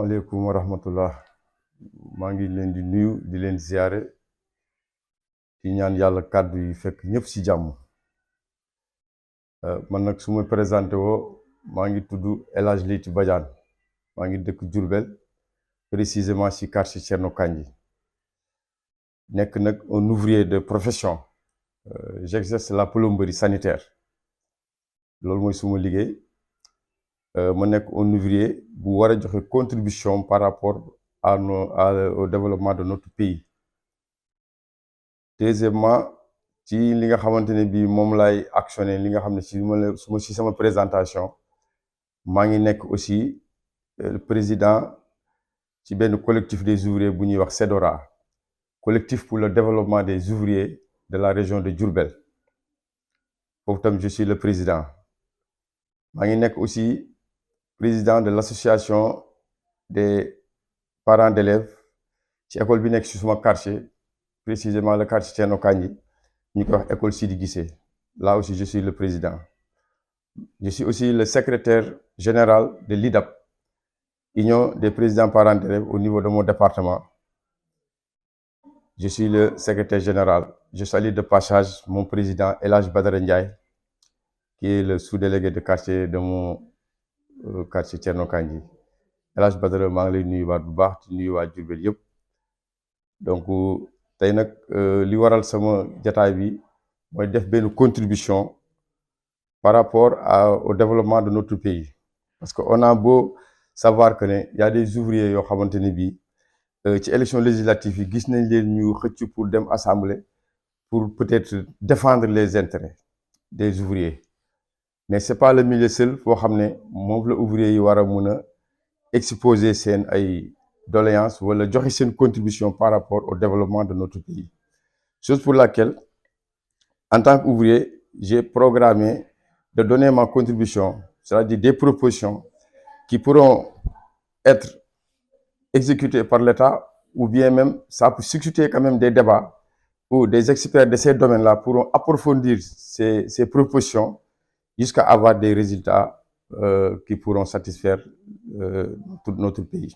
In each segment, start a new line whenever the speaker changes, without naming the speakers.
asalaamaaleykum wa rahmatullah maa ngi leen di nuyu di leen ziare di ñaan yàlla kàddu yi fekk ñëpp ci jàmm man nag su ma présenté woo maa ngi tudd El Hadj Leyti Badiane maa ngi dëkk Diourbel précisément ci quartier Thierno Kandji nekk nag un ouvrier de profession j'exerce la plomberie sanitaire loolu mooy suma liggéey ma nekk un ouvrier bu war a joxe contribution par rapport au développement de notre pays. Deuxièmement ci li nga xamante ne bii moom laay actionné li nga xam ne ci sama présentation maa ngi nekk aussi président ci benn collectif des ouvriers bu ñuy wax CEDORA, collectif pour le développement des ouvriers de la région de Diourbel foofu tam je suis le président. maa ngi nekk aussi président de l'association des parents d'élèves ci école bi nekk ci suma quartier précisément le quartier Thierno Kandji ñu koy wax école Sidi Guissé. Là aussi je suis le président. Je suis aussi le secrétaire général de l'IDAP, Union des présidents parents d'élèves au niveau de mon département. Je suis le secrétaire général. Je salue de passage mon président El Hadj Badara Ndiaye qui est le sous-délégué de quartier de mon quartier Thierno Kandji. El Hadj Badara maa ngi lay nuyuwaat bu baax di nuyu waa Diourbel yëpp. Donc tey nag li waral sama jataay bi mooy def benn contribution par rapport au développement de notre pays. Parce que on a beau savoir que ne y a des ouvriers yoo xamante ne bii ci élection législative yi gis nañ leen ñu xëcc pour dem assemblée pour peut-être défendre les intérêts des ouvriers. Mais c'est pas le milieu seul foo xam ne moom la ouvrier yi war a mun a exposer seen ay doléances wala joxe seen contribution par rapport au développement de notre pays. Chose pour laquelle en tant qu'ouvrier j'ai programmé de donner ma contribution, c'est-à-dire des propositions qui pourront être exécutées par l'État ou bien même ça peut susciter quand même des débats où des experts de ces domaines-là pourront approfondir ces propositions jusqu'à avoir des résultats qui pourront satisfaire tout notre pays.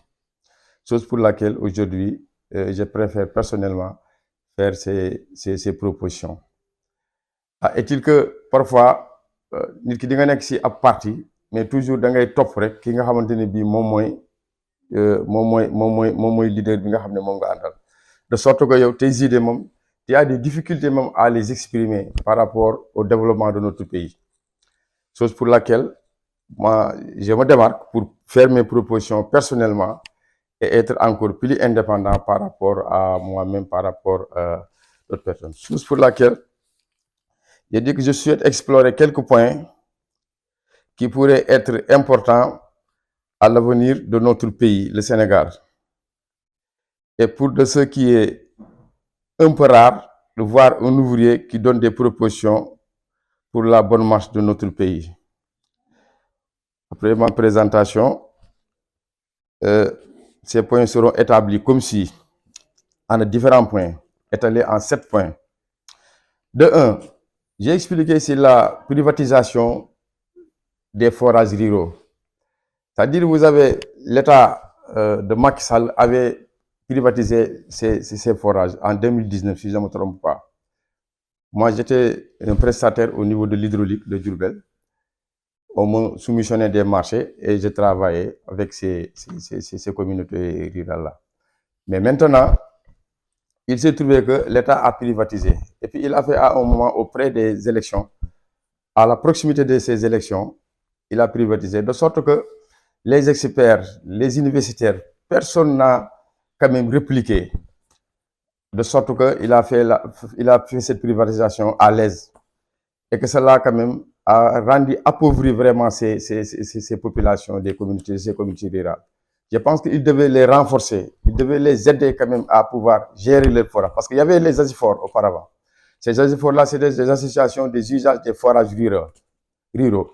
Chose pour laquelle aujourd'hui je préfère personnellement faire ces propositions. Est-il que parfois nit ki di nga nekk ci ab parti mais toujours da ngay topp rek ki nga xamante ne bii moom mooy leader bi nga xam ne moom nga àndal, de sorte que yow tes idées moom il y a des difficultés même à les exprimer par rapport au développement de notre pays. Chose pour laquelle moi je me démarque pour faire mes propositions personnellement et être encore plus indépendant par rapport à moi-même, par rapport à d'autres personnes. Chose pour laquelle j'ai dit que je souhaite explorer quelques points qui pourraient être importants à l'avenir de notre pays, le Sénégal. Et pour de ce qui est un peu rare, de voir un ouvrier qui donne des propositions pour la bonne marche de notre pays. Après ma présentation, ces points seront établis comme si, en différents points, étalés en 7 points. De 1, j'ai expliqué sur la privatisation des forages ruraux. C'est-à-dire vous avez l'État de Macky Sall avait privatisé ces forages en 2019, si je ne me trompe pas. Moi, j'étais un prestataire au niveau de l'hydraulique de Diourbel. On me soumissionnait des marchés et je travaillais avec ces communautés rurales-là. Mais maintenant, il s'est trouvé que l'État a privatisé. Et puis il a fait à un moment auprès des élections, à la proximité de ces élections, il a privatisé. De sorte que les experts, les universitaires, personne n'a quand même répliqué. De sorte qu'il a fait cette privatisation à l'aise. Et que cela quand même a rendu appauvri vraiment ces populations, ces communautés rurales. Je pense qu'il devait les renforcer, il devait les aider quand même à pouvoir gérer leurs forages. Parce qu'il y avait les ASIFOR auparavant. Ces ASIFOR-là, c'était des associations des usages des forages ruraux.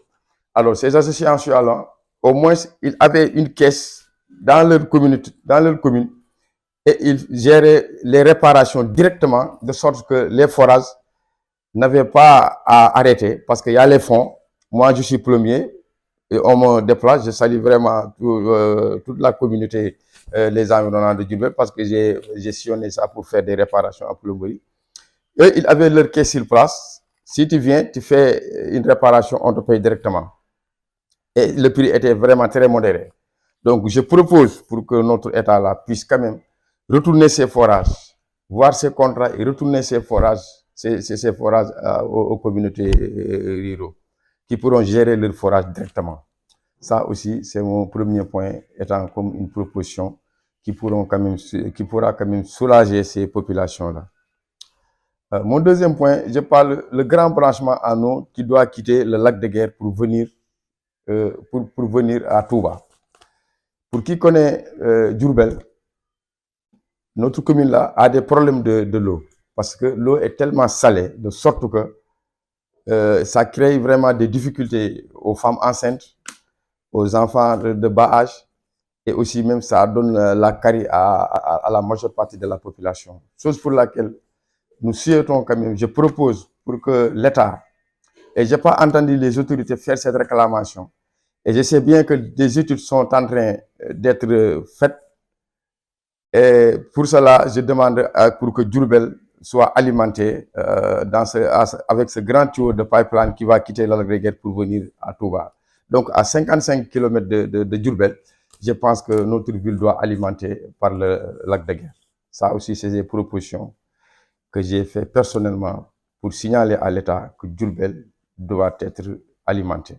Alors, ces associations-là, au moins, ils avaient une caisse dans leur communauté, dans leur commune, et ils géraient les réparations directement, de sorte que les forages n'avaient pas à arrêter, parce qu'il y a les fonds. Moi, je suis plombier, et on me déplace. Je salue vraiment toute la communauté, les environnants de Diourbel, parce que j'ai sillonné ça pour faire des réparations en plomberie. Eux, ils avaient leur caisse sur place. Si tu viens, tu fais une réparation, on te paye directement. Et le prix était vraiment très modéré. Donc, je propose pour que notre État-là puisse quand même retourner ses forages, voir ses contrats et retourner ses forages, ces forages aux communautés ruraux qui pourront gérer leurs forages directement. Ça aussi, c'est mon premier point, étant comme une proposition qui pourra quand même soulager ces populations-là. Mon deuxième point, je parle le grand branchement en eau qui doit quitter le lac de Guiers pour venir à Touba. Pour qui connaît Diourbel, notre commune-là a des problèmes de l'eau. Parce que l'eau est tellement salée, de sorte que ça crée vraiment des difficultés aux femmes enceintes, aux enfants de bas âge, et aussi même ça donne la carie à la majeure partie de la population. Chose pour laquelle nous souhaitons quand même, je propose pour que l'État, et je n'ai pas entendu les autorités faire cette réclamation, et je sais bien que des études sont en train d'être faites. Et pour cela, je demande pour que Diourbel soit alimenté avec ce grand tuyau de pipeline qui va quitter la lac de Guiers pour venir à Touba. Donc, à 55 km de Diourbel, je pense que notre ville doit alimenter par le lac de Guiers. Ça aussi, c'est des propositions que j'ai fait personnellement pour signaler à l'État que Diourbel doit être alimenté.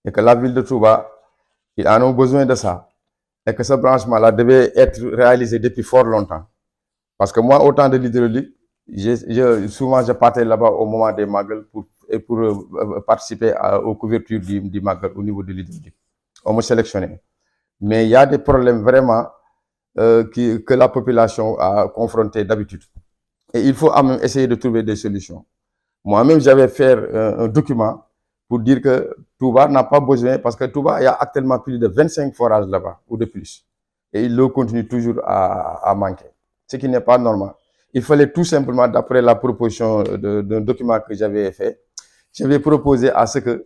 Et que la ville de Touba, ils en ont besoin de ça. Et que ce branchement-là devait être réalisé depuis fort longtemps. Parce que moi, au temps de l'hydraulique, souvent je partais là-bas au moment des Magal pour participer aux couvertures du Magal au niveau de l'hydraulique. On me sélectionnait. Mais il y a des problèmes vraiment que la population a confrontés d'habitude. Et il faut même essayer de trouver des solutions. Moi-même, j'avais fait un document pour dire que Touba n'a pas besoin, parce que Touba, il y a actuellement plus de 25 forages là-bas, ou de plus. Et l'eau continue toujours à manquer, ce qui n'est pas normal. Il fallait tout simplement, d'après la proposition d'un document que j'avais fait, j'avais proposé à ce que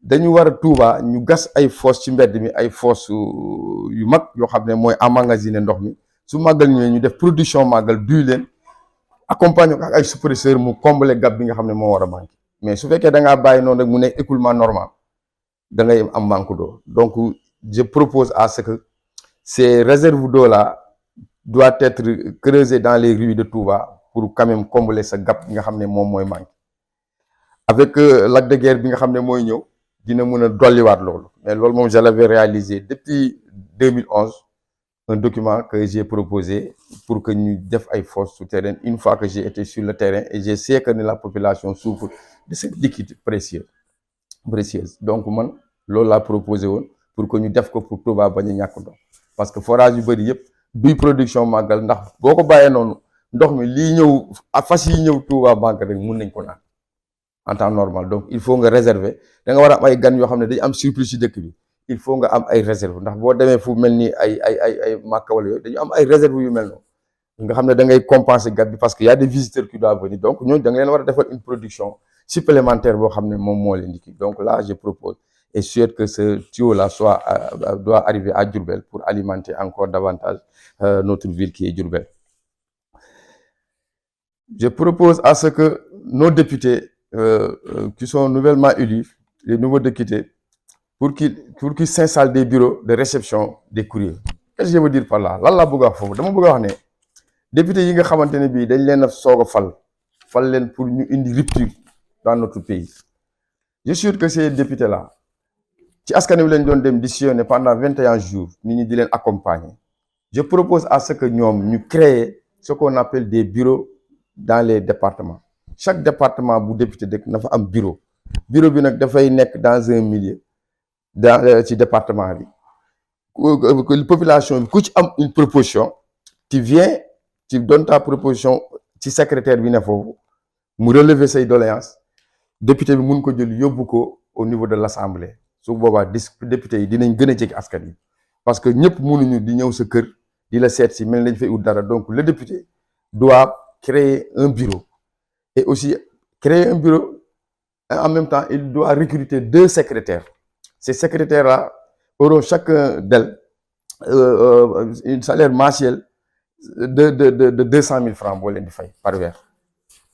dañu war a Touba ñu gas ay fosse ci mbedd mi, ay fosse yu mag yoo xam ne mooy emmagasiner ndox mi su màggal ñëwee ñu def production màggal duy leen accompagner ko ak ay suppresseur mu combler gap bi nga xam ne moo war a manqué. Mais su fekkee da ngaa bàyyi noonu rek mu nekk écoulement normal da ngay am manque d'eau. Donc je propose à ce que ces réserves d'eau là doivent être creusées dans les rues de Touba pour quand même combler ce gap bi nga xam ne moom mooy manqué. Avec lac de Guiers bi nga xam ne mooy ñëw dina mën a dolliwaat loolu. Mais loolu moom je l'avais réalisé depuis 2011, un document que j'ai proposé pour que nous fassions des fosses souterraines une fois que j'ai été sur le terrain et je sais que la population souffre de cette liquide précieuse. Donc man loolu laa proposé pour que ñu def ko pour Touba bañ a ñàkk ndox parce que forage yu bëri yëpp duy production màggal ndax boo ko bàyyee noonu ndox mi lii ñëw fas yi ñëw Touba banque rek mun nañ ko naan en temps normal. Donc il faut nga réserver da nga war a am ay gan yoo xam ne dañu am surplus ci dëkk bi. Il faut nga am ay réserve ndax boo demee fu mel ni ay Màkka wala yooyu dañu am ay réserve yu mel noonu nga xam ne da ngay compenser gab bi parce que y a des visiteurs qui doivent venir. Donc ñooñu da nga leen war a defal une production supplémentaire boo xam ne moom moo leen di kii. Donc là je propose et souhaite que ce tuyau là doit arriver à Diourbel pour alimenter encore davantage notre ville qui est Diourbel. Je propose à ce que nos députés qui sont nouvellement élus, les nouveaux députés, pour qu'ils s'installent des bureaux de réception des courriers. Qu'est-ce que je veux dire par là? Lan laa bëgg a wax foofu dama bëgg a wax ne député yi nga xamante ne bii dañ leen a soog a fal leen pour ñu indi rupture dans notre pays. Je suis sûr que ces députés là ci askan wi lañ doon dem di sillonner pendant 21 jours nit ñi di leen accompagner. Je propose à ce que ñoom ñu créer ce qu'on appelle des bureaux dans les départements. Chaque département bu député dëkk na fa am bureau bi nag dafay nekk dans un milieu dans ci département bi population bi ku ci am une proposition tu viens tu donnes ta proposition ci secrétaire bi ne foofu mu relever say doléances député bi mun ko jël yóbbu ko au niveau de l'assemblée su boobaa député yi dinañ gën a jege askan yi parce que ñëpp mënuñu di ñëw sa kër di la seet si mel nañ fay ut dara. Donc le député doit créer un bureau et aussi créer un bureau En même temps, il doit recruter 2 secrétaires. Ces secrétaires-là auront chacun d'elles un salaire mensuel de 200 000 francs par weer.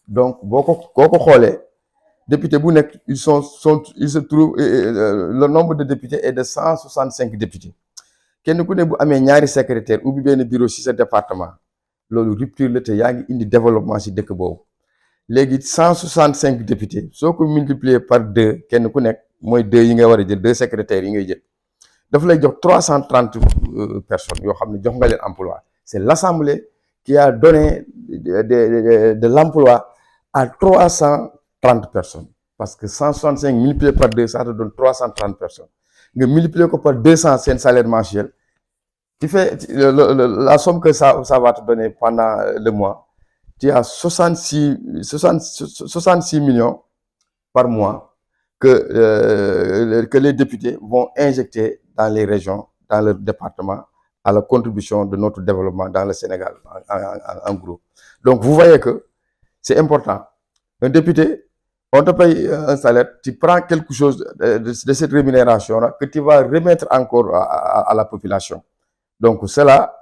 Donc, député bu nekk, il se trouve, le nombre de députés est de 165 députés. Kenn ku ne bu amee ñaari secrétaire ubbi benn bureau ci sa département loolu rupture la te yaa ngi indi développement ci dëkk boobu. Léegi 165 députés soo ko multiplier par 2 kenn ku nekk mooy 2 yi nga war a jël 2 secrétaires yi ngay jël dafa lay jox 330 personnes yoo xam ne jox nga leen emploi. C'est l'Assemblée qui a donné de l'emploi à 330 personnes. Parce que 165 multiplié par 2, ça te donne 330 personnes. Nga multiplier par 200, c'est un salaire mensuel. Tu fais la somme que ça va te donner pendant le mois. Tu as 66 millions par mois que les députés vont injecter dans les régions, dans le département, à la contribution de notre développement dans le Sénégal, en gros. Donc, vous voyez que c'est important. Un député, on te paye un salaire, tu prends quelque chose de cette rémunération-là que tu vas remettre encore à la population. Donc, cela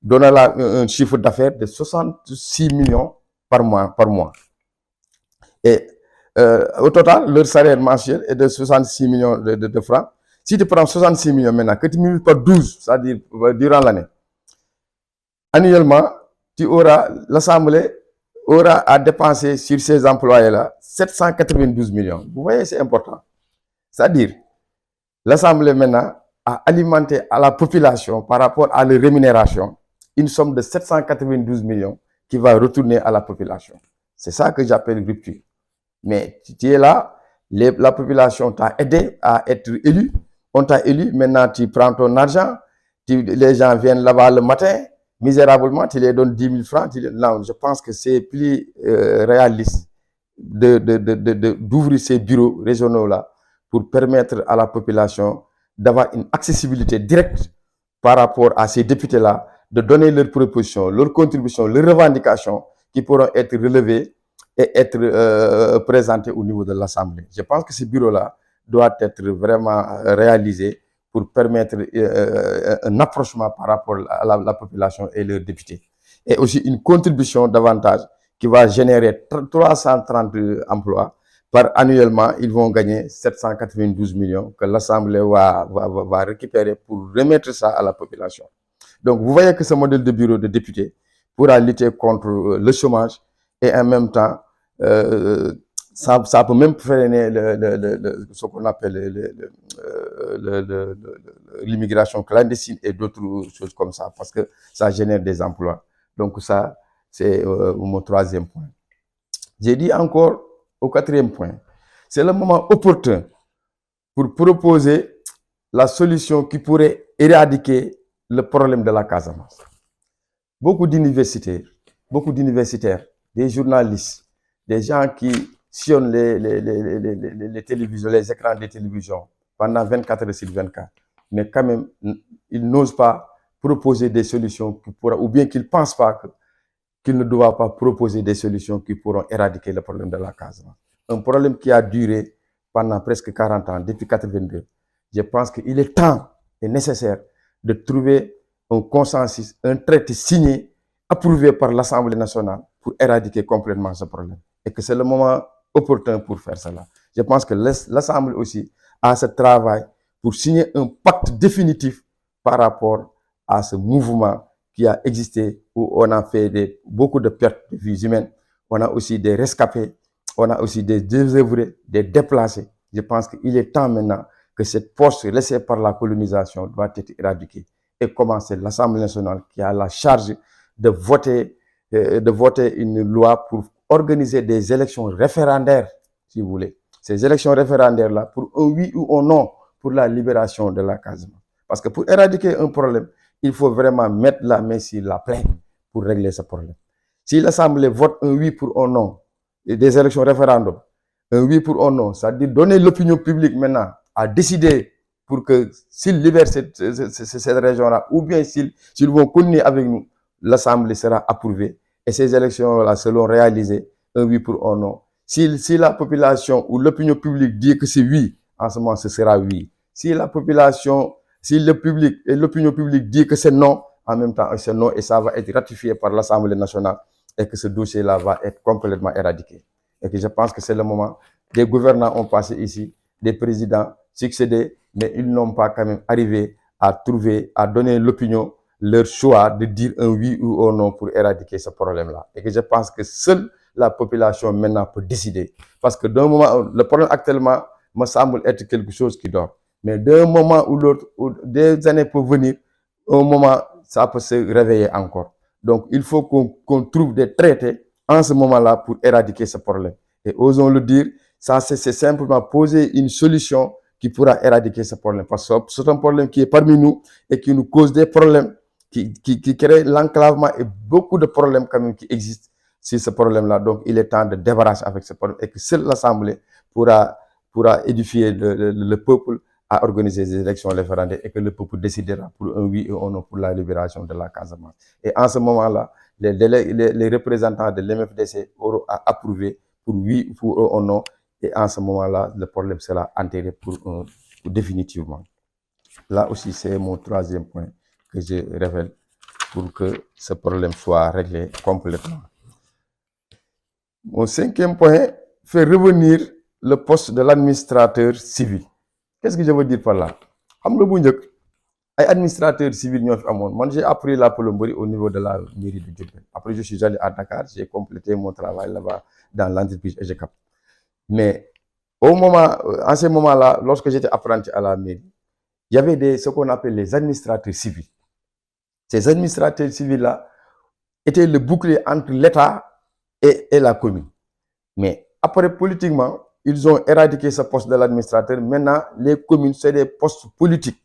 donne là un chiffre d'affaires de 66 millions par mois. Et au total, leur salaire mensuel est de 66 millions de francs. Si tu prends 66 millions maintenant, que tu multiplies par 12, c'est-à-dire durant l'année, annuellement, l'Assemblée aura à dépenser sur ces employés-là 792 millions. Vous voyez, c'est important. C'est-à-dire, l'Assemblée maintenant a alimenté à la population par rapport à la rémunération une somme de 792 millions qui va retourner à la population. C'est ça que j'appelle rupture. Mais tu es là, la population t'a aidé à être élu. On t'a élu, maintenant tu prends ton argent, les gens viennent là-bas le matin, misérablement, tu les donnes 10 000 francs. Non, je pense que c'est plus réaliste d'ouvrir ces bureaux régionaux-là pour permettre à la population d'avoir une accessibilité directe par rapport à ces députés-là, de donner leurs propositions, leurs contributions, leurs revendications qui pourront être relevées et être présentées au niveau de l'Assemblée. Je pense que ce bureau-là doit être vraiment réalisé pour permettre un approchement par rapport à la population et leurs députés. Et aussi une contribution davantage qui va générer 330 emplois. Par annuellement, ils vont gagner 792 millions que l'Assemblée va récupérer pour remettre ça à la population. Donc, vous voyez que ce modèle de bureau de députés pourra lutter contre le chômage et en même temps, ça peut même freiner ce qu'on appelle l'immigration clandestine et d'autres choses comme ça, parce que ça génère des emplois. Donc ça, c'est mon 3e point. J'ai dit encore au 4e point, c'est le moment opportun pour proposer la solution qui pourrait éradiquer le problème de la Casamance. Beaucoup d'universitaires, des journalistes, des gens qui sillonnent les télévisions, les écrans des télévisions pendant 24 heures sur 24, mais quand même, ils n'osent pas proposer des solutions ou bien qu'ils ne pensent pas qu'ils ne doivent pas proposer des solutions qui pourront éradiquer le problème de la Casamance. Un problème qui a duré pendant presque 40 ans, depuis 1982. Je pense qu'il est temps et nécessaire de trouver un consensus, un traité signé, approuvé par l'Assemblée nationale pour éradiquer complètement ce problème. Et que c'est le moment opportun pour faire cela. Je pense que l'Assemblée aussi a ce travail pour signer un pacte définitif par rapport à ce mouvement qui a existé, où on a fait beaucoup de pertes de vies humaines, on a aussi des rescapés, on a aussi des désœuvrés, des déplacés. Je pense qu'il est temps maintenant que cette poche laissée par la colonisation doit être éradiquée. Et comment c'est l'Assemblée nationale qui a la charge de voter une loi pour organiser des élections référendaires, si vous voulez. Ces élections référendaires-là, pour un oui ou un non pour la libération de la Casamance. Parce que pour éradiquer un problème, il faut vraiment mettre la main sur la plaie pour régler ce problème. Si l'Assemblée vote un oui pour un non, et des élections référendaires, un oui pour un non, c'est-à-dire donner l'opinion publique maintenant à décider pour que s'ils libèrent cette région-là, ou bien s'ils vont continuer avec nous, l'Assemblée sera approuvée et ces élections-là seront réalisées, un oui pour un non. Si la population ou l'opinion publique dit que c'est oui, en ce moment, ce sera oui. Si la population, si le public et l'opinion publique dit que c'est non, en même temps, c'est non et ça va être ratifié par l'Assemblée nationale et que ce dossier-là va être complètement éradiqué. Et que je pense que c'est le moment. Des gouvernants ont passé ici, des présidents succédés, mais ils n'ont pas quand même arrivé à trouver, à donner l'opinion, leur choix de dire un oui ou un non pour éradiquer ce problème-là. Et que je pense que seule la population maintenant peut décider. Parce que d'un moment, le problème actuellement me semble être quelque chose qui dort. Mais d'un moment ou l'autre, des années peuvent venir, un moment, ça peut se réveiller encore. Donc, il faut qu'on trouve des traités en ce moment-là pour éradiquer ce problème. Et osons le dire, ça c'est simplement poser une solution qui pourra éradiquer ce problème. Parce que c'est un problème qui est parmi nous et qui nous cause des problèmes, qui crée l'enclavement et beaucoup de problèmes quand même qui existent sur ce problème-là. Donc, il est temps de débarrasser avec ce problème et que seule l'Assemblée pourra édifier le peuple à organiser des élections référendaires et que le peuple décidera pour un oui ou un non pour la libération de la Casamance. Et en ce moment-là, les représentants de l'MFDC auront approuvé pour oui ou pour un non. Et en ce moment-là, le problème sera enterré pour définitivement. Là aussi, c'est mon troisième point que je révèle pour que ce problème soit réglé complètement. Mon cinquième point fait revenir le poste de l'administrateur civil. Qu'est-ce que je veux dire par là? Administrateur civil, moi j'ai appris la plomberie au niveau de la mairie de Diourbel. Après, je suis allé à Dakar, j'ai complété mon travail là-bas dans l'entreprise EGECAP. Mais en ce moment-là, lorsque j'étais apprenti à la mairie, il y avait ce qu'on appelle les administrateurs civils. Ces administrateurs civils-là étaient le bouclier entre l'État et la commune. Mais après, politiquement, ils ont éradiqué ce poste de l'administrateur. Maintenant, les communes, c'est des postes politiques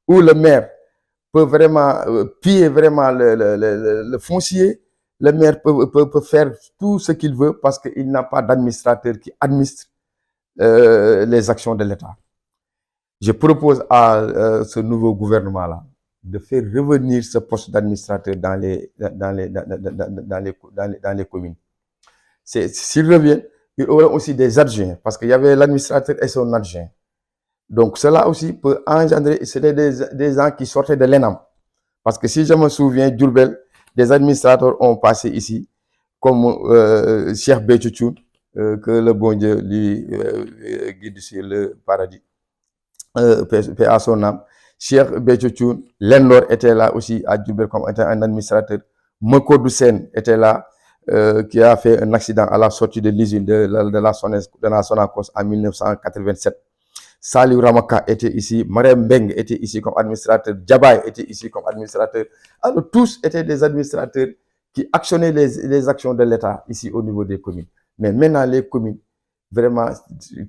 où le maire peut vraiment piller vraiment le foncier. Le maire peut faire tout ce qu'il veut parce qu'il n'a pas d'administrateur qui administre les actions de l'État. Je propose à ce nouveau gouvernement-là de faire revenir ce poste d'administrateur dans les communes. S'il revient, il y aura aussi des adjoints, parce qu'il y avait l'administrateur et son adjoint. Donc cela aussi peut engendrer, c'était des gens qui sortaient de l'ENAM. Parce que si je me souviens, Diourbel, des administrateurs ont passé ici, comme Cheikh Béthiou, que le bon Dieu lui guide sur le paradis, paix à son âme. Cheikh Béthiou, Lenlor était là aussi à Diourbel comme étant un administrateur. Mokodou Sen était là, qui a fait un accident à la sortie de l'usine de la Sonacos en 1987. Salih Ramaka était ici, Marem Beng était ici comme administrateur, Djabay était ici comme administrateur. Alors tous étaient des administrateurs qui actionnaient les actions de l'État ici au niveau des communes. Mais maintenant les communes, vraiment,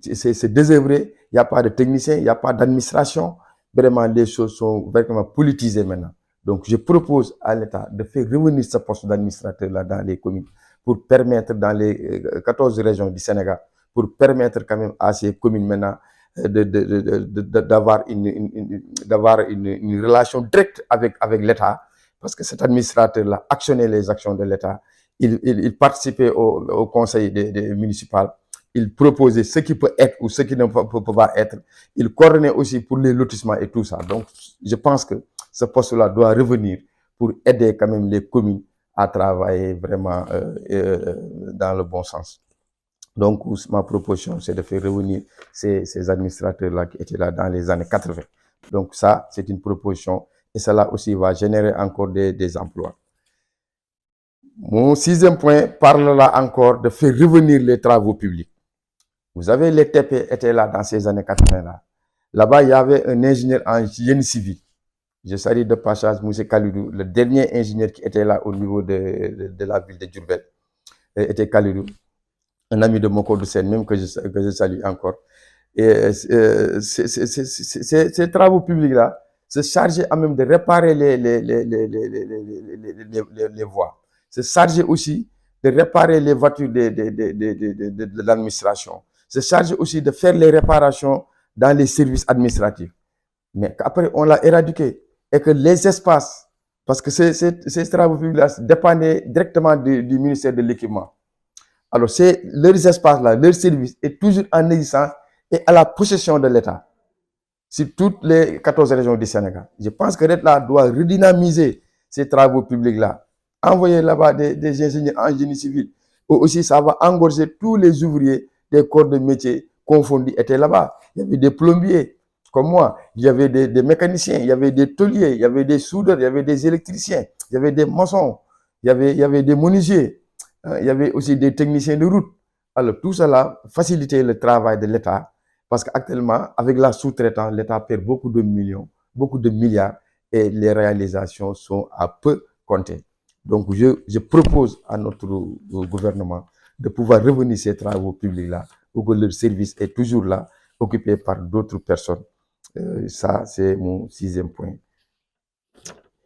c'est désœuvré, il n'y a pas de techniciens, il n'y a pas d'administration. Vraiment, les choses sont vraiment politisées maintenant. Donc, je propose à l'État de faire revenir ce poste d'administrateur-là dans les communes pour permettre, dans les 14 régions du Sénégal, pour permettre quand même à ces communes maintenant d'avoir une relation directe avec l'État, parce que cet administrateur-là actionnait les actions de l'État. Il participait au conseil municipal. Il proposait ce qui peut être ou ce qui ne peut pas être. Il coordonnait aussi pour les lotissements et tout ça. Donc, je pense que ce poste-là doit revenir pour aider quand même les communes à travailler vraiment dans le bon sens. Donc, ma proposition, c'est de faire revenir ces administrateurs-là qui étaient là dans les années 80. Donc, ça, c'est une proposition et cela aussi va générer encore des emplois. Mon sixième point parle là encore de faire revenir les travaux publics. Vous avez les TP étaient là dans ces années 80 là. Là-bas, il y avait un ingénieur en génie civil. Je salue de passage M. Kalidou, le dernier ingénieur qui était là au niveau de la ville de Diourbel. Était Kalidou, un ami de Mokodou Sen, même que je salue encore. Et ces travaux publics-là se chargeaient même de réparer les voies. Se chargeaient aussi de réparer les voitures de l'administration. Se chargeait aussi de faire les réparations dans les services administratifs. Mais après, on l'a éradiqué. Et que les espaces, parce que ces travaux publics-là dépendaient directement du ministère de l'équipement. Alors, c'est leurs espaces-là, leur service est toujours en existence et à la possession de l'État sur toutes les 14 régions du Sénégal. Je pense que l'État doit redynamiser ces travaux publics-là, envoyer là-bas des ingénieurs en génie civil. Ou aussi, ça va engorger tous les ouvriers des corps de métier confondus étaient là-bas. Il y avait des plombiers comme moi, il y avait des mécaniciens, il y avait des tôliers, il y avait des soudeurs, il y avait des électriciens, il y avait des maçons, il y avait des menuisiers, il y avait aussi des techniciens de route. Alors, tout cela facilitait le travail de l'État parce qu'actuellement, avec la sous-traitance, l'État perd beaucoup de millions, beaucoup de milliards et les réalisations sont à peu compter. Donc, je propose à notre gouvernement de pouvoir revenir ces travaux publics-là, pour que leur service est toujours là, occupé par d'autres personnes. Ça, c'est mon 6e point.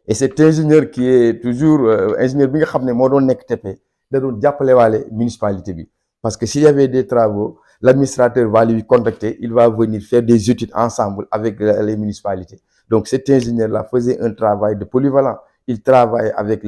Et cet ingénieur qui est toujours ingénieur bi nga xam ne moo doon nekk TP da doon jàppale waale municipalité bi parce que s'il y avait des travaux l'administrateur va lui contacter, il va venir faire des études ensemble avec les municipalités. Donc cet ingénieur là faisait un travail de polyvalent. Il travaille avec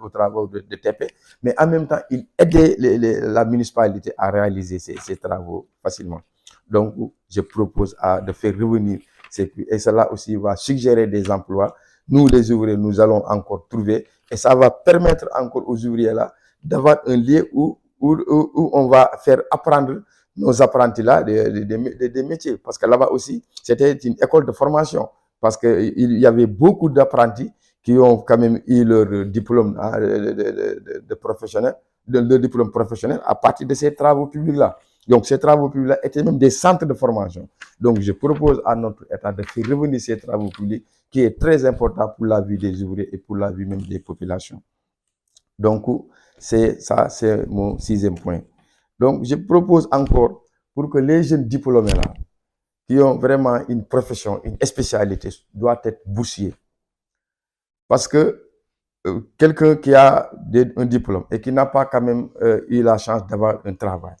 aux travaux de TP, mais en même temps il aidait la municipalité à réaliser ces travaux facilement. Donc je propose de faire revenir et cela aussi va suggérer des emplois. Nous, les ouvriers, nous allons encore trouver et ça va permettre encore aux ouvriers là d'avoir un lieu où on va faire apprendre nos apprentis là des métiers. Parce que là-bas aussi, c'était une école de formation. Parce qu'il y avait beaucoup d'apprentis qui ont quand même eu leur diplôme de professionnel, leur diplôme professionnel à partir de ces travaux publics-là. Donc, ces travaux publics-là étaient même des centres de formation. Donc, je propose à notre État de faire revenir ces travaux publics qui est très important pour la vie des ouvriers et pour la vie même des populations. Donc, c'est ça, c'est mon 6e point. Donc, je propose encore pour que les jeunes diplômés là, qui ont vraiment une profession, une spécialité, doivent être boursiers. Parce que quelqu'un qui a un diplôme et qui n'a pas quand même eu la chance d'avoir un travail.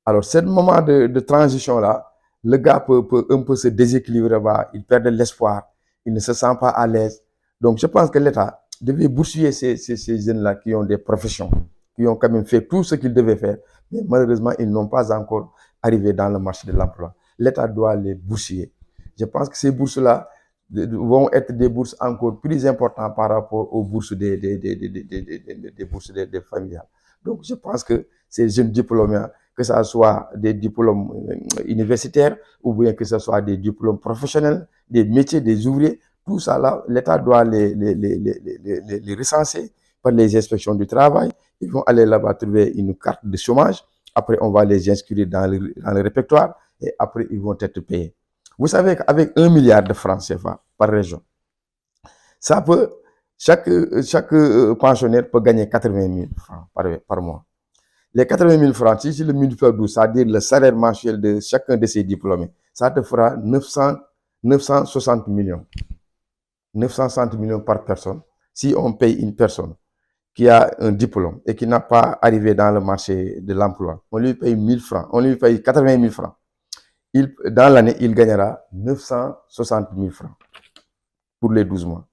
Alors, ce moment de transition-là, le gars peut un peu se déséquilibrer, il perd de l'espoir, il ne se sent pas à l'aise. Donc, je pense que l'État devait boursier ces jeunes-là qui ont des professions, qui ont quand même fait tout ce qu'ils devaient faire, mais malheureusement, ils n'ont pas encore arrivé dans le marché de l'emploi. L'État doit les boursier. Je pense que ces bourses-là vont être des bourses encore plus importantes par rapport aux bourses des bourses des familiales. Donc, je pense que ces jeunes diplômés, que ce soit des diplômes universitaires ou bien que ce soit des diplômes professionnels, des métiers, des ouvriers, tout ça là, l'État doit les recenser par les inspections du travail. Ils vont aller là-bas trouver une carte de chômage. Après, on va les inscrire dans le répertoire et après, ils vont être payés. Vous savez qu'avec 1 milliard de francs CFA par région, ça peut, chaque pensionnaire peut gagner 80 000 francs par mois. Les 80 000 francs, si je le multiplie par 12, c'est-à-dire le salaire mensuel de chacun de ces diplômés, ça te fera 960 millions. 960 millions par personne. Si on paye une personne qui a un diplôme et qui n'a pas arrivé dans le marché de l'emploi, on lui paye 1000 francs, on lui paye 80 000 francs. Dans l'année, il gagnera 960 000 francs pour les 12 mois.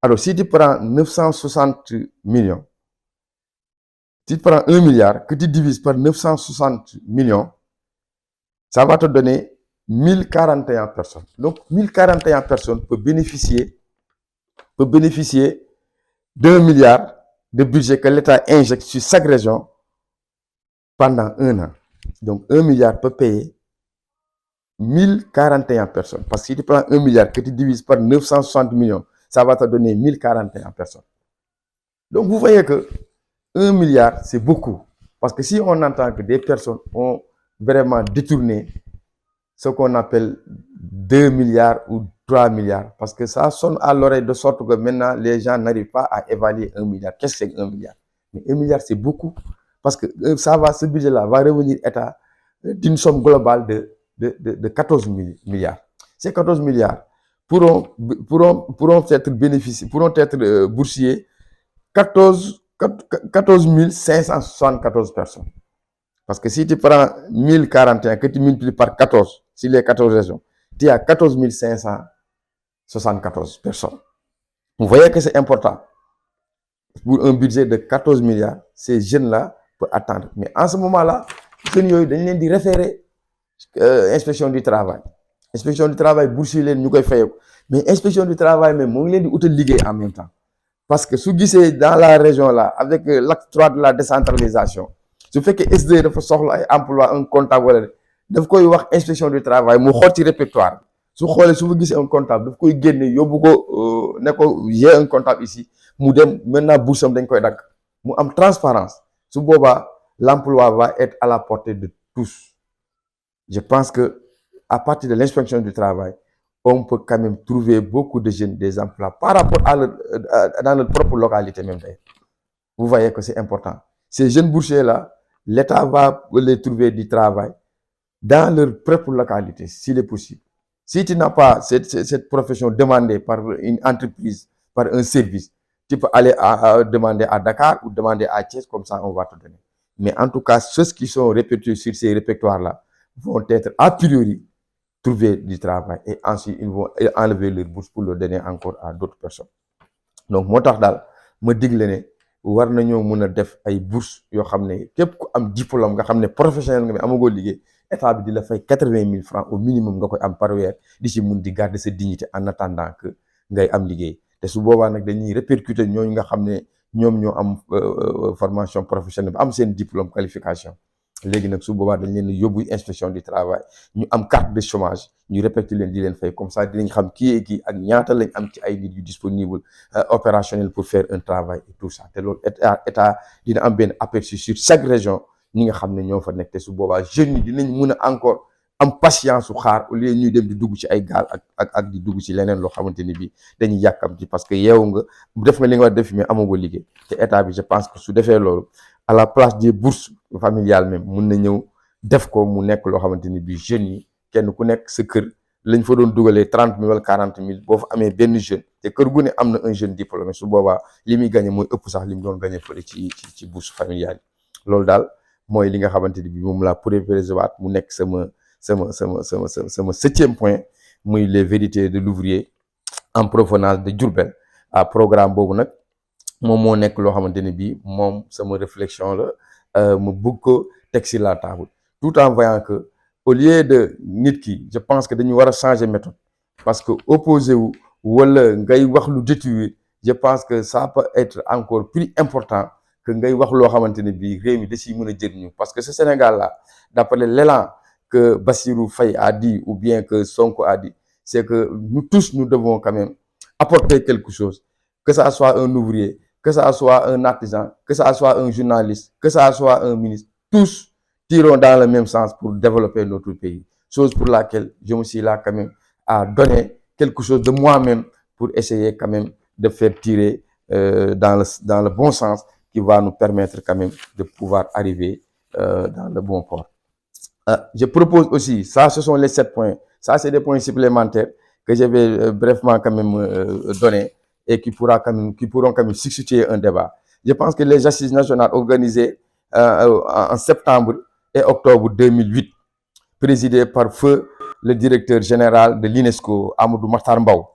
Alors, si tu prends 960 millions, si tu prends 1 milliard, que tu divises par 960 millions, ça va te donner 1041 personnes. Donc, 1041 personnes peuvent bénéficier d'1 milliard de budget que l'État injecte sur chaque région pendant 1 an. Donc, 1 milliard peut payer 1041 personnes. Parce que si tu prends 1 milliard que tu divises par 960 millions, ça va te donner 1041 personnes. Donc, vous voyez que 1 milliard, c'est beaucoup. Parce que si on entend que des personnes ont vraiment détourné ce qu'on appelle 2 milliards ou 3 milliards, parce que ça sonne à l'oreille de sorte que maintenant, les gens n'arrivent pas à évaluer 1 milliard. Qu'est-ce que c'est 1 milliard? Mais 1 milliard, c'est beaucoup. Parce que ce budget-là va revenir État d'une somme globale de 14 milliards. Ces 14 milliards pourront être boursiers 14 574 personnes. Parce que si tu prends 1041, que tu multiplies par 14, si les 14 régions, tu as 14 574 personnes. Vous voyez que c'est important. pour un budget de 14 milliards, ces jeunes-là peuvent attendre. Mais en ce moment-là, jeunes yooyu dañ leen di référer inspection du travail. Inspection du travail boursier leen ñu koy fayeeku mais inspection du travail même moo ngi leen di utal liggéey en même temps. Parce que su gisee dans la région là avec l'acte 3 de la décentralisation su fekkee SDE dafa soxla ay emploi un comptable wala daf koy wax inspection du travail mu xool ci répertoire su xoolee su fa gisee un comptable daf koy génne yóbbu ko ne ko j'ai un comptable ici mu dem maintenant boursam dañ koy dagg mu am transparence su boobaa l'emploi va être à la portée de tous. Je pense que à partir de l'inspection du travail on peut quand même trouver beaucoup de jeunes des emplois par rapport à dans leur propre localité même d'ailleurs. Vous voyez que c'est important. Ces jeunes boursiers-là, l'État va les trouver du travail dans leur propre localité, s'il est possible. Si tu n'as pas cette profession demandée par une entreprise, par un service, tu peux aller demander à Dakar ou demander à Thiès, comme ça on va te donner. Mais en tout cas, ceux qui sont répertoriés sur ces répertoires-là vont être a priori trouver du travail et ensuite ils vont enlever leur bourse pour le donner encore à d'autres personnes. Donc moo tax daal ma digle ne war nañoo mën a def ay bourse yoo xam ne képp ku am diplôme nga xam ne professionnel nga mais amagoo liggéey état bi di la fay 80 000 francs au minimum nga koy am par weer di ci mun di garder sa dignité en attendant que ngay am liggéey te su boobaa nag dañuy répercuter ñooñu nga xam ne ñoom ñoo am formation professionnelle ba am seen diplôme qualification léegi nag su boobaa dañ leen yóbbu inspection du travail ñu am carte de chômage ñu répercuter leen di leen fay comme ça dinañ xam kii ak ñaata lañ am ci ay nit yu disponible opérationnel pour faire un travail et tout ça te loolu état dina am benn aperçu sur chaque région ñi nga xam ne ñoo fa nekk te su boobaa jeunes yi dinañ mun a encore am patience su xaar au lieu ñuy dem di dugg ci ay gaal ak di dugg ci leneen loo xamante ni bii dañuy yàkkamti parce que yeewu nga def nga li nga war def mais amagoo liggéey te état bi je pense que su defee loolu à la place des bourses familiales même mun na ñëw def ko mu nekk loo xamante ni bii jeunes yi kenn ku nekk sa kër lañ fa doon dugalee 30 000 wala 40 000 boo fa amee benn jeune te kër gu ne am na un jeune diplômé su boobaa li muy gagné mooy ëpp sax li mu doon gagné fële ci bourse familiale yi loolu daal mooy li nga xamante ni bii moom laa préparé waat mu nekk sama 7e point muy les vérités de l'ouvrier en provenance de Diourbel programme boobu nag moom moo nekk loo xamante ne bii moom sama réflexion la ma bëgg ko teg sur la table tout en voyant que au lieu de nit ki je pense que dañu war a changer méthode parce que opposé wu wala ngay wax lu détruire je pense que ça peut être encore plus important que ngay wax loo xamante ne bii réew mi da ciy mën a jëriñu parce que ce Sénégal là d'après l'élan que Bassirou Faye a dit ou bien que Sonko a dit c'est que nous tous nous devons quand même apporter quelque chose que ça soit un ouvrier que ça soit un artisan que ça soit un journaliste que ça soit un ministre tous tirons dans le même sens pour développer notre pays chose pour laquelle je me suis là quand même à donner quelque chose de moi-même pour essayer quand même de faire tirer dans le bon sens qui va nous permettre quand même de pouvoir arriver dans le bon port. Je propose aussi, ça ce sont les 7 points, ça c'est des points supplémentaires que je vais brièvement quand même donner et qui pourront quand même susciter un débat. Je pense que les assises nationales organisées en septembre et octobre 2008, présidées par feu le directeur général de l'UNESCO, Amadou Mahtar Mbow,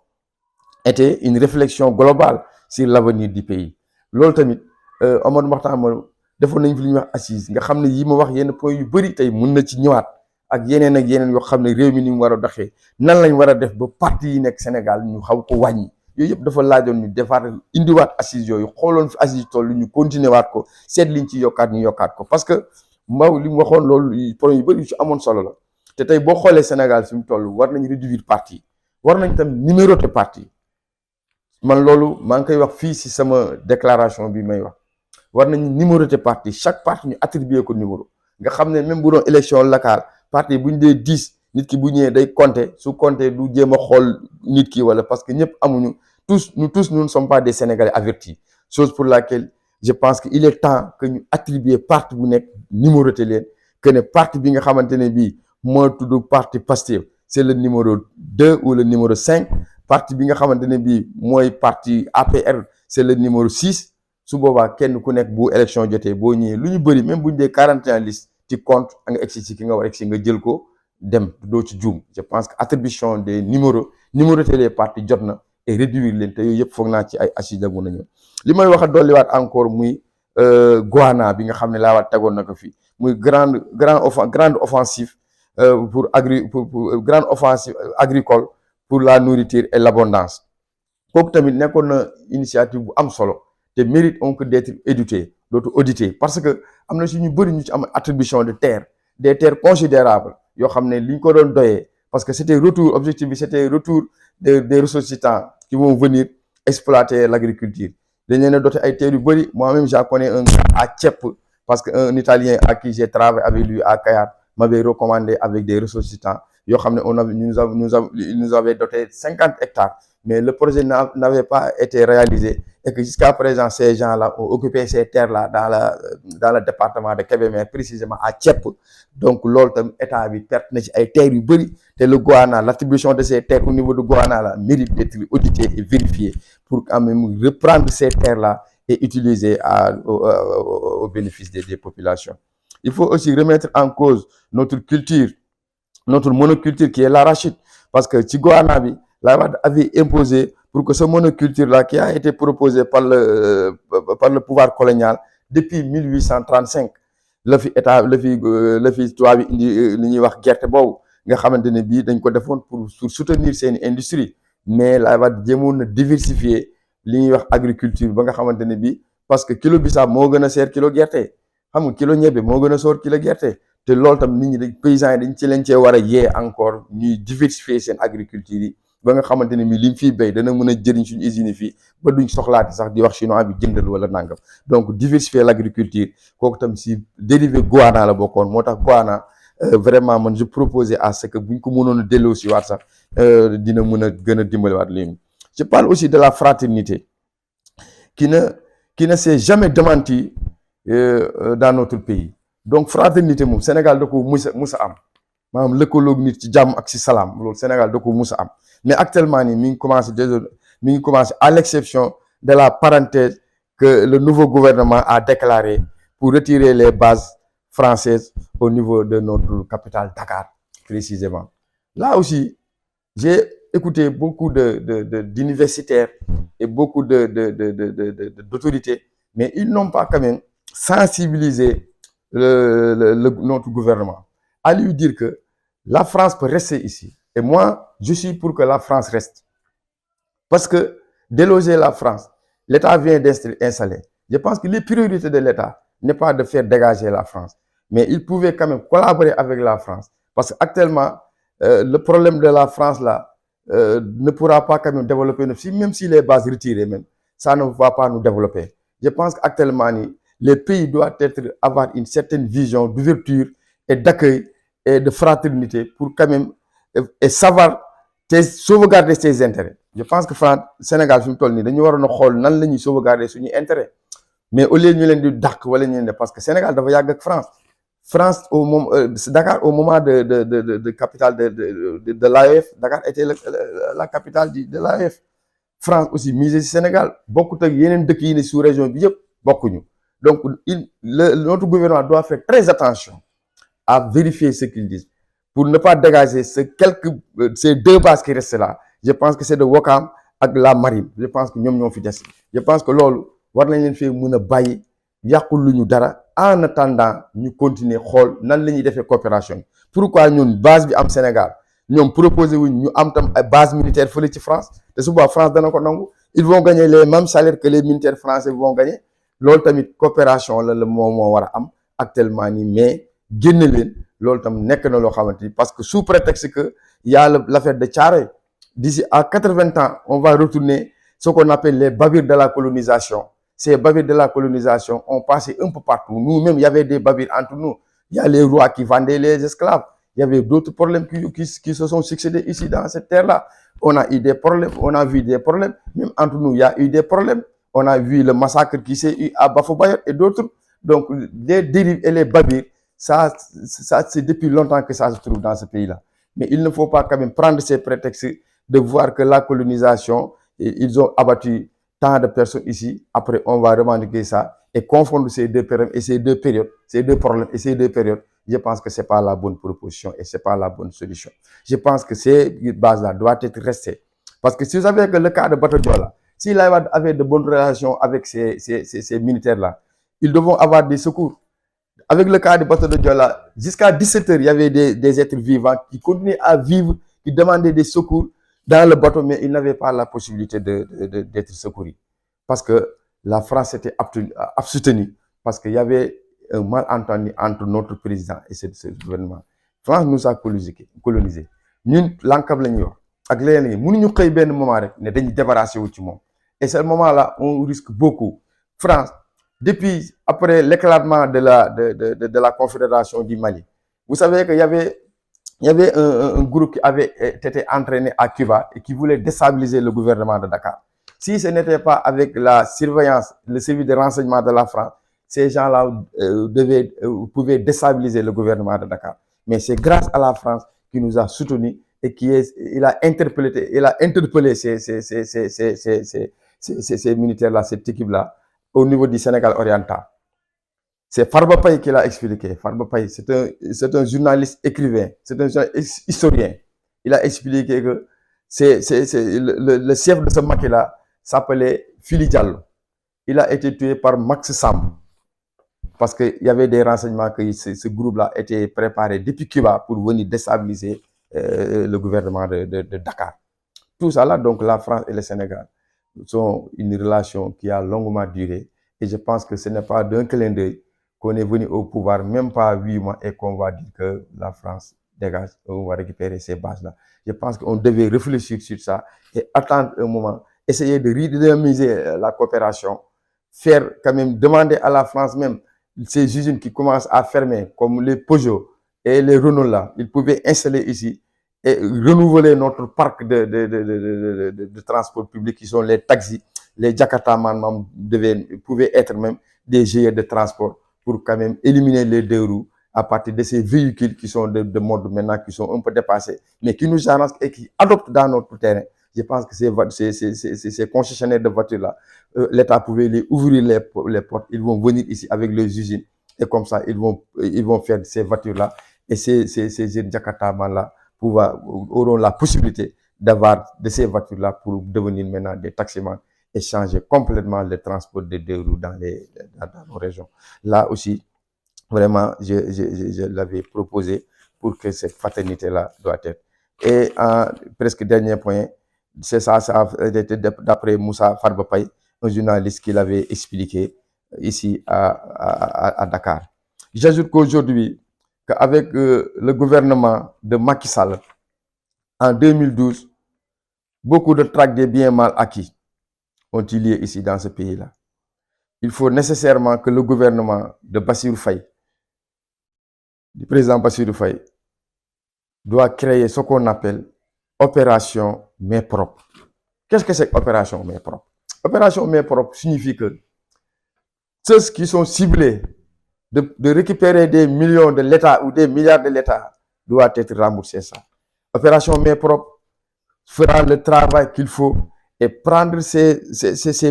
était une réflexion globale sur l'avenir du pays. Loolu tamit Amadou Mahtar Mbow defoon nañ fi li ñuy wax assise nga xam ne yi ma wax yenn point yu bëri tey mun na ci ñëwaat ak yeneen yoo xam ne réew mi ni mu war a doxee nan lañ war a def ba parti yi nekk Sénégal ñu xaw ko wàññi yooyu yëpp dafa laajoon ñu defaat indiwaat assise yooyu xooloon fi assise toll ñu continuer waat ko seet liñ ci yokkaat ñu yokkaat ko parce que Mbow li mu waxoon loolu point yu bëri yu ci amoon solo la te tey boo xoolee Sénégal fi mu toll war nañ réduire parti war nañ tam numéroter parti man loolu maa ngi koy wax fii si sama déclaration bi may wax war nañu numéroter parti chaque parti ñu attribuer ko numéro nga xam ne même bu doon élection locale parti bu ñu dee 10 nit ki bu ñëwee day compter su compter du jéem a xool nit ki wala parce que ñëpp amuñu nous ne sommes pas des Sénégalais avertis chose pour laquelle je pense que il est temps que ñu attribuer parti bu nekk numéroter leen que ne parti bi nga xamante ne bii moo tudd parti Pastef c'est le numéro 2 ou le numéro 5 parti bi nga xamante ne bii mooy parti APR c'est le numéro 6 su boobaa kenn ku nekk bu élection jotee boo ñëwee lu ñu bëri même bu ñu dee 41 listes ci compte nga egsi ci ki nga war a egsi nga jël ko dem doo ci juum je pense que attribution des numéroter les partis jot na et réduire leen te yooyu yëpp foog naa ci ay assises la mun a ñëw li may wax a dolliwaat encore muy Goana bi nga xam ne laa waat tegoon na ko fii muy grande offensive pour grande offensive agricole pour la nourriture et l'abondance kooku tamit nekkoon na initiative bu am solo te mérite on que d'être audité parce que am na si ñu bëri ñu ci am attribution de terre des terres considérables yoo xam ne li ñu ko doon doyee parce que c'était retour objectif bi c'était retour des ressortissants qui vont venir exploiter l'agriculture dañ leen a doté ay terres yu bëri moi-même j'en connais un cas à Thiep parce que un Italien à qui j'ai travaillé avec lui à Kayar m'avait recommandé avec des ressortissants yoo xam ne il nous avait doté 50 hectares mais le projet n'avait pas été réalisé et que jusqu'à présent ces gens-là ont occupé ces terres-là dans le département de Kébémer précisément à Thiep donc loolu tam état bi perte na ci ay terres yu bëri te le Goana l'attribution de ces terres au niveau de Goana là mérite d'être audité et vérifié pour quand même reprendre ces terres-là et utiliser au bénéfice des populations. Il faut aussi remettre en cause notre monoculture qui est l'arachide parce que ci Goana bi la Wade avait imposé pour que ce monoculture-là qui a été proposé par le pouvoir colonial depuis 1835 la fi tubaab bi indi li ñuy wax gerte boobu nga xamante ne bii dañ ko defoon pour soutenir seen industrie mais la Wade jéemoon na diversifier li ñuy wax agriculture ba nga xamante ne bii parce que kilo bisaab moo gën a seer kilo gerte xam nga kilo ñebbe moo gën a soor kilo gerte te loolu tam nit ñi paysans yi dañ ci leen cee war a yee encore ñuy diversifier seen agriculture yi ba nga xamante ne bii liñ fiy béy dana mën a jëriñ suñu usines yi fii ba duñ soxlaati sax di wax chinois bi jëndal wala nangam donc diversifier l'agriculture kooku tam si dérivé Goana la bokkoon moo tax Goana vraiment man je proposais à ce que buñ ko mënoon a delloo si waat sax dina mën a gën a dimbaliwaat léegi. Je parle aussi de la fraternité qui ne s'est jamais démentie dans notre pays donc fraternité moom Sénégal da ko mus a am maanaam lëkkaloog nit ci jàmm ak ci salaam loolu Sénégal da ko mus a am mais actuellement nii mi ngi commencé à l'exception de la parenthèse que le nouveau gouvernement a déclaré pour retirer les bases françaises au niveau de notre capitale Dakar précisément. Là aussi j'ai écouté beaucoup d'universitaires et beaucoup d'autorités mais ils n'ont pas quand même sensibilisé notre gouvernement à lui dire que la France peut rester ici et moi je suis pour que la France reste parce que déloger la France l'État vient d'installer je pense que les priorités de l'État n'est pas de faire dégager la France mais il pouvait quand même collaborer avec la France parce que actuellement le problème de la France là ne pourra pas quand même développer même si les bases retirées même ça ne va pas nous développer je pense qu'actuellement les pays doivent avoir une certaine vision d'ouverture et d'accueil et de fraternité pour quand même et savoir sauvegarder ses intérêts je pense que Sénégal fi mu toll nii dañu waroon a xool nan la ñuy sauvegarder suñuy intérêt mais au lieu ñu leen di dàq wala ñu leen di parce que Sénégal dafa yàgg ak France au moment Dakar au moment de capitale de l'AEF Dakar était la capitale de l'AEF France aussi misé ci Sénégal bokkut ak yeneen dëkk yi ne sous région bi yëpp bokkuñu donc notre gouvernement doit faire très attention à vérifier ce qu'ils disent pour ne pas dégager ces deux bases qui restent là je pense que c'est de Ouakam ak la marine je pense que ñoom ñoo fi des je pense que loolu war nañ leen fee mën a bàyyi yàqul lu ñu dara en attendant ñu continuer xool nan la ñuy defee coopération yi pourquoi ñun base bi am Sénégal ñoom proposé wuñ ñu am tam ay base militaire fële ci France te su boobaa France dana ko nangu ils vont gagner les mêmes salaires que les militaires français vont gagner loolu tamit coopération la moo war a am actuellement nii mais génne leen loolu tam nekk na loo xamante ni parce que sous prétexte que y a l'affaire de Thiaroye d'ici à 80 ans on va retourner ce qu'on appelle les bavures de la colonisation ces bavures de la colonisation ont passé un peu partout nous-mêmes il y avait des bavures entre nous il y a les rois qui vendaient les esclaves il y avait d'autres problèmes qui se sont succédés ici dans cette terre-là on a eu des problèmes on a vu des problèmes même entre nous il y a eu des problèmes on a vu le massacre qui s'est eu à Bafoubayor et d'autres donc les dérives et les bavures ça c'est depuis longtemps que ça se trouve dans ce pays-là mais il ne faut pas quand même prendre ces prétextes de voir que la colonisation ils ont abattu tant de personnes ici après on va revendiquer ça et confondre ces deux problèmes et ces deux périodes je pense que c'est pas la bonne proposition et c'est pas la bonne solution je pense que ces bases-là doivent être restées Parce que si vous savez que le cas de Bato Joola, si Laye avait de bonnes relations avec ces militaires-là, ils devront avoir des secours. Avec le cas de Bato de Joola, jusqu'à 17h, il y avait des êtres vivants qui continuaient à vivre, qui demandaient des secours dans le bateau, mais ils n'avaient pas la possibilité d'être secourus. Parce que la France était abstenue, parce qu'il y avait un malentendu entre notre président et ce gouvernement. La France nous a colonisé. Nous, l'encave la ñuy wax ak leneen mënuñu xëy benn moment rek ne dañuy débarrasser wu ci moom. Et ce moment-là, on risque beaucoup. France, depuis après l'éclatement de la Confédération du Mali, vous savez qu'il y avait un groupe qui avait été entraîné à Cuba et qui voulait déstabiliser le gouvernement de Dakar. Si ce n'était pas avec la surveillance, le service de renseignement de la France, ces gens-là pouvaient déstabiliser le gouvernement de Dakar. Mais c'est grâce à la France qui nous a soutenus et il a interpellé ces militaires-là, cette équipe-là, au niveau du Sénégal oriental. C'est Farba Paye qui l'a expliqué. Farba Paye, c'est un journaliste écrivain, c'est un journaliste historien. Il a expliqué que le chef de ce maquis-là s'appelait Fili Diallo. Il a été tué par Max Sam. Parce qu'il y avait des renseignements que ce groupe-là était préparé depuis Cuba pour venir déstabiliser le gouvernement de Dakar. Tout ça là, donc la France et le Sénégal sont une relation qui a longuement duré. Et je pense que ce n'est pas d'un clin d'œil qu'on est venu au pouvoir, même pas 8 mois, et qu'on va dire que la France dégage, on va récupérer ces bases-là. Je pense qu'on devait réfléchir sur ça et attendre un moment, essayer de redynamiser la coopération, faire quand même, demander à la France même, ces usines qui commencent à fermer, comme les Peugeot et les Renault là, ils pouvaient installer ici et renouveler notre parc de transport public qui sont les taxis, les Jakarta pouvaient être même des GIE de transport pour quand même éliminer les deux roues à partir de ces véhicules qui sont de mode maintenant, qui sont un peu dépassés, mais qui nous arrangent et qui adoptent dans notre terrain. Je pense que ces concessionnaires de voitures-là, l'État pouvait les ouvrir les portes, ils vont venir ici avec les usines et comme ça, ils vont faire ces voitures-là et ces Jakarta-là auront la possibilité d'avoir de ces voitures-là pour devenir maintenant des taximans et changer complètement le transport des deux roues dans nos régions. Là aussi, vraiment, je l'avais proposé pour que cette fraternité-là doit être. Et en presque dernier point, c'est ça a été d'après Moussa Farba Paye, un journaliste qui l'avait expliqué ici à Dakar. J'ajoute qu'aujourd'hui, qu'avec le gouvernement de Macky Sall, en 2012, beaucoup de tracts des biens mal acquis ont eu lieu ici dans ce pays-là. Il faut nécessairement que le gouvernement de Bassirou Faye, du président Bassirou Faye, doit créer ce qu'on appelle opération main propre. Qu'est-ce que c'est opération main propre? Opération main propre signifie que ceux qui sont ciblés de récupérer des millions de l'État ou des milliards de l'État doivent être remboursés ça. Opération main propre fera le travail qu'il faut et prendre ces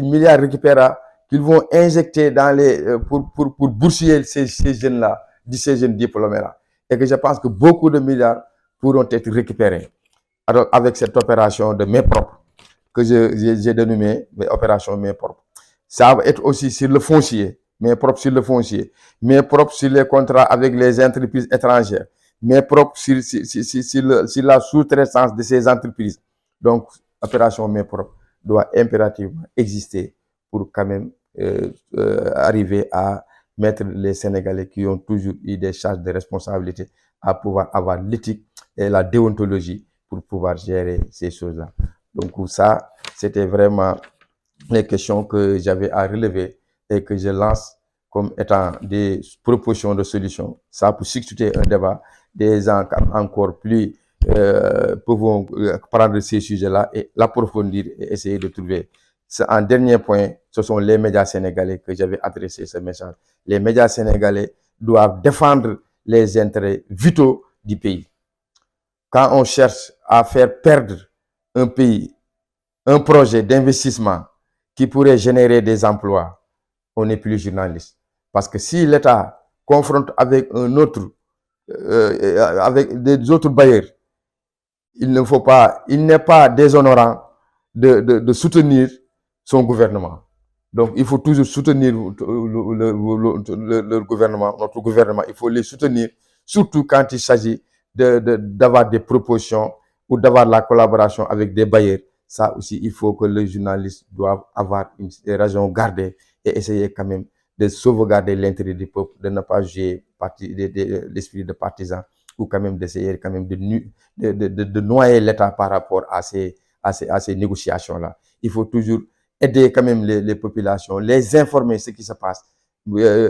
milliards récupérés qu'ils vont injecter dans pour boursier ces jeunes-là, ces jeunes diplômés-là. Et que je pense que beaucoup de milliards pourront être récupérés. Alors, avec cette opération de main propre, que j'ai dénommée opération main propre. Ça va être aussi sur le foncier, main propre sur le foncier, main propre sur les contrats avec les entreprises étrangères, main propre sur la sous-traitance de ces entreprises. Donc, opération main propre doit impérativement exister pour quand même arriver à mettre les Sénégalais qui ont toujours eu des charges de responsabilité à pouvoir avoir l'éthique et la déontologie pour pouvoir gérer ces choses-là. Donc ça, c'était vraiment les questions que j'avais à relever et que je lance comme étant des propositions de solutions. Ça pour susciter un débat, des gens encore plus pouvons prendre ces sujets-là et l'approfondir et essayer de trouver. En dernier point, ce sont les médias sénégalais que j'avais adressé ce message. Les médias sénégalais doivent défendre les intérêts vitaux du pays. Quand on cherche à faire perdre un pays, un projet d'investissement qui pourrait générer des emplois, on n'est plus journaliste. Parce que si l'État confronte avec avec des autres bailleurs, il n'est pas déshonorant de soutenir son gouvernement. Donc, il faut toujours soutenir leur gouvernement, notre gouvernement. Il faut les soutenir, surtout quand il s'agit d'avoir des propositions ou d'avoir la collaboration avec des bailleurs. Ça aussi, il faut que les journalistes doivent avoir des raisons gardées et essayer quand même de sauvegarder l'intérêt du peuple, de ne pas jouer l'esprit de partisan, ou quand même d'essayer quand même de noyer l'État par rapport à ces négociations-là. Il faut toujours aider quand même les populations, les informer ce qui se passe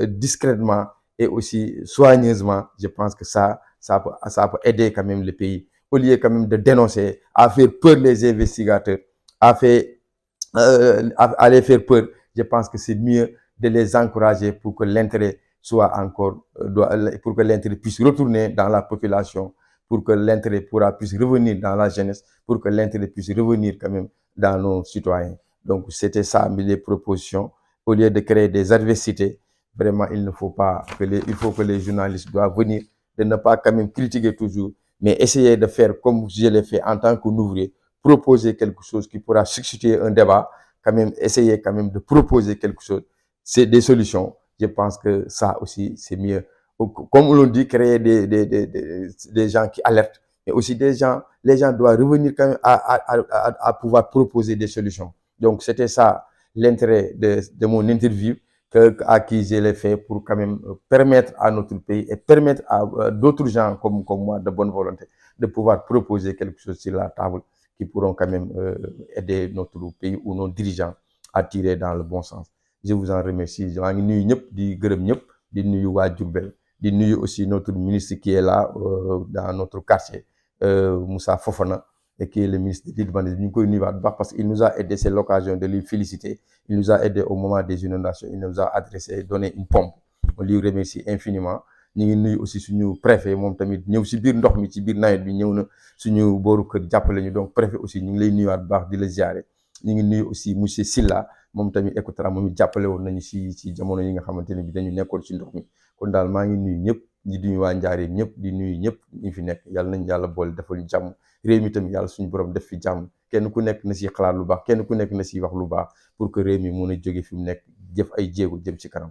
discrètement et aussi soigneusement. Je pense que ça peut aider quand même le pays, au lieu quand même de dénoncer, à faire peur les investigateurs, à les faire peur. Je pense que c'est mieux de les encourager pour que l'intérêt soit encore, pour que l'intérêt puisse retourner dans la population, pour que l'intérêt puisse revenir dans la jeunesse, pour que l'intérêt puisse revenir quand même dans nos citoyens. Donc, c'était ça, les propositions. Au lieu de créer des adversités, vraiment, il faut que les journalistes doivent venir, de ne pas quand même critiquer toujours, mais essayer de faire comme je l'ai fait en tant qu'ouvrier, proposer quelque chose qui pourra susciter un débat, quand même, essayer quand même de proposer quelque chose. C'est des solutions. Je pense que ça aussi, c'est mieux. Comme on dit, créer des gens qui alertent, mais aussi les gens doivent revenir quand même à pouvoir proposer des solutions. Donc, c'était ça l'intérêt de mon interview à qui je l'ai fait, pour quand même permettre à notre pays et permettre à d'autres gens comme moi de bonne volonté de pouvoir proposer quelque chose sur la table qui pourront quand même aider notre pays ou nos dirigeants à tirer dans le bon sens. Je vous en remercie. Je ngi nuyu ñëpp di gërëm ñëpp di nuyu waa Diourbel di nuyu aussi notre ministre qui est là dans notre quartier, Moussa Fofana, et qui est le ministre de l'urbanisme. Ñu ngi koy nuyuwaat bu baax parce qu'il nous a aidé, c'est l'occasion de lui féliciter. Il nous a aidé au moment des inondations, il nous a adressé, donné une pompe. On lui remercie infiniment. ñu ngi nuyu aussi suñu préfet moom tamit ñëw si biir ndox mi ci biir nawet bi ñëw na suñu booru kër jàppale ñu. Donc préfet aussi ñu ngi lay nuyuwaat bu baax di la ziare. ñu ngi nuyu aussi monsieur Silla moom tamit Ecotra moom it jàppale woon nañu si jamono yi nga xamante ne bi dañu nekkoon ci ndox mi. kon daal maa ngi nuyu ñëpp di nuyu waa Njaaréem ñëpp di nuyu ñëpp ñi fi nekk. yàlla nañ yàlla boole defal ñu jàmm, réew mi tamit yàlla suñu borom def fi jàmm, kenn ku nekk na si xalaat lu baax, kenn ku nekk na si wax lu baax pour que réew mi mun a jóge fi mu nekk jëf ay jéego jëm ci kanam.